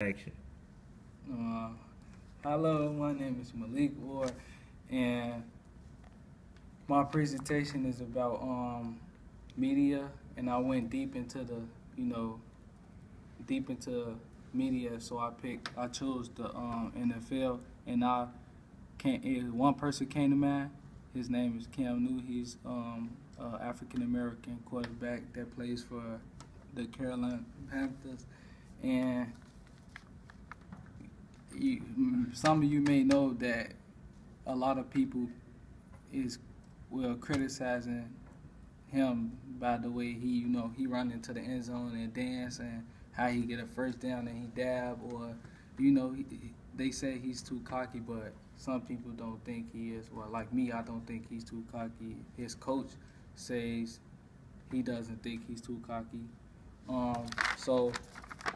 Action. Uh, Hello, my name is Malik Ward, and my presentation is about media, and I went deep into you know, deep into media. So I chose the NFL, and one person came to mind. His name is Cam Newton. He's African American quarterback that plays for the Carolina Panthers, and some of you may know that a lot of people is criticizing him by the way he run into the end zone and dance and how he get a first down and he dab or they say he's too cocky, but some people don't think he is. Well, like me, I don't think he's too cocky. His coach says he doesn't think he's too cocky. So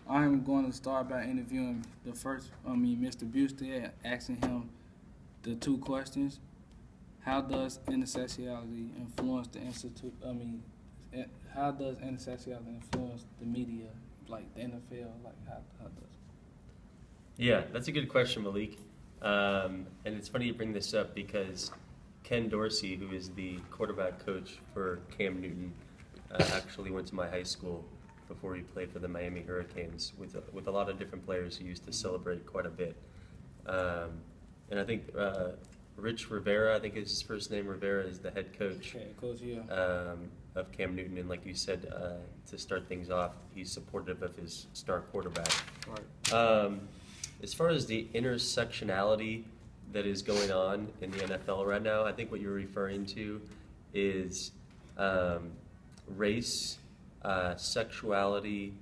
I'm going to start by interviewing Mr. Buster, asking him the two questions. How does intersectionality influence the institute? How does intersectionality influence the media, like the NFL? Like how does? Yeah, that's a good question, Malik. And it's funny you bring this up because Ken Dorsey, who is the quarterback coach for Cam Newton, actually went to my high school before he played for the Miami Hurricanes with a lot of different players who used to celebrate quite a bit. And I think Rich Rivera, I think is his first name, Rivera, is the head coach of Cam Newton. And like you said, to start things off, he's supportive of his star quarterback. Right. As far as the intersectionality that is going on in the NFL right now, I think what you're referring to is race, sexuality,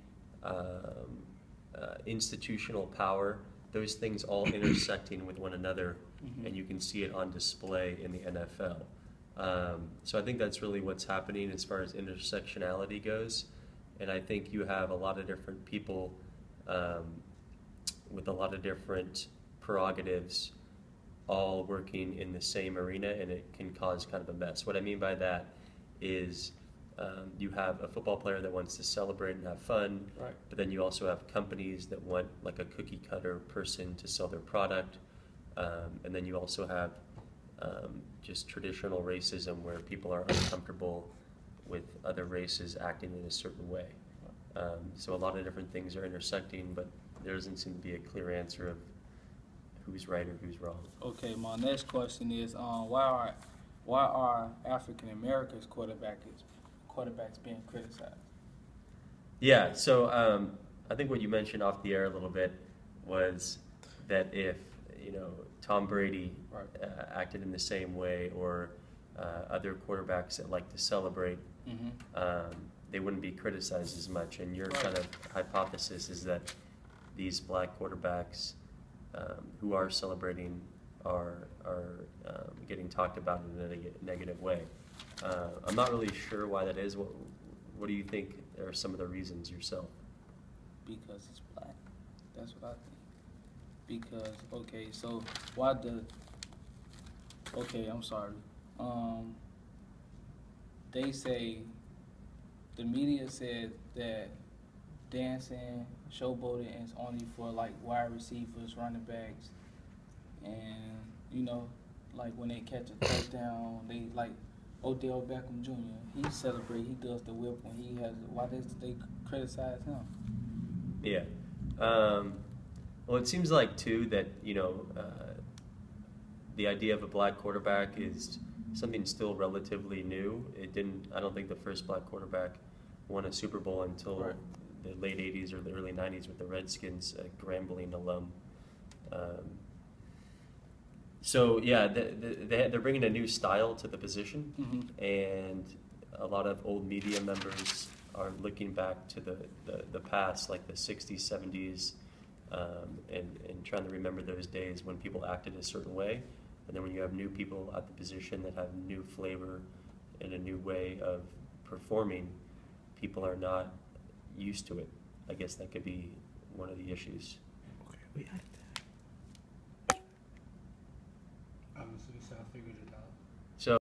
institutional power, those things all intersecting with one another, and you can see it on display in the NFL. So I think that's really what's happening as far as intersectionality goes, and I think you have a lot of different people with a lot of different prerogatives all working in the same arena, and it can cause kind of a mess. What I mean by that is you have a football player that wants to celebrate and have fun, Right. but then you also have companies that want like a cookie cutter person to sell their product, and then you also have just traditional racism where people are uncomfortable with other races acting in a certain way. So a lot of different things are intersecting, but there doesn't seem to be a clear answer of who's right or who's wrong. Okay, my next question is why are African Americans quarterbacks being criticized? Yeah, so I think what you mentioned off the air a little bit was that if Tom Brady Right. acted in the same way, or other quarterbacks that like to celebrate, they wouldn't be criticized as much. And your Right. kind of hypothesis is that these black quarterbacks who are celebrating are getting talked about in a negative way. I'm not really sure why that is. What do you think are some of the reasons yourself? Because it's black. That's what I think. Because so why the I'm sorry. They say the media said that dancing, showboating is only for like wide receivers, running backs, and like when they catch a touchdown, they like Odell Beckham Jr. He celebrate. He does the whip when he has. Why does they criticize him? Yeah. Well, it seems like too that the idea of a black quarterback is something still relatively new. I don't think the first black quarterback won a Super Bowl until Right. the late '80s or the early '90s with the Redskins, a Grambling alum. So yeah, they're bringing a new style to the position, and a lot of old media members are looking back to the past, like the '60s, '70s, and trying to remember those days when people acted a certain way. And then when you have new people at the position that have new flavor and a new way of performing, people are not used to it. I guess that could be one of the issues. Okay, we got it.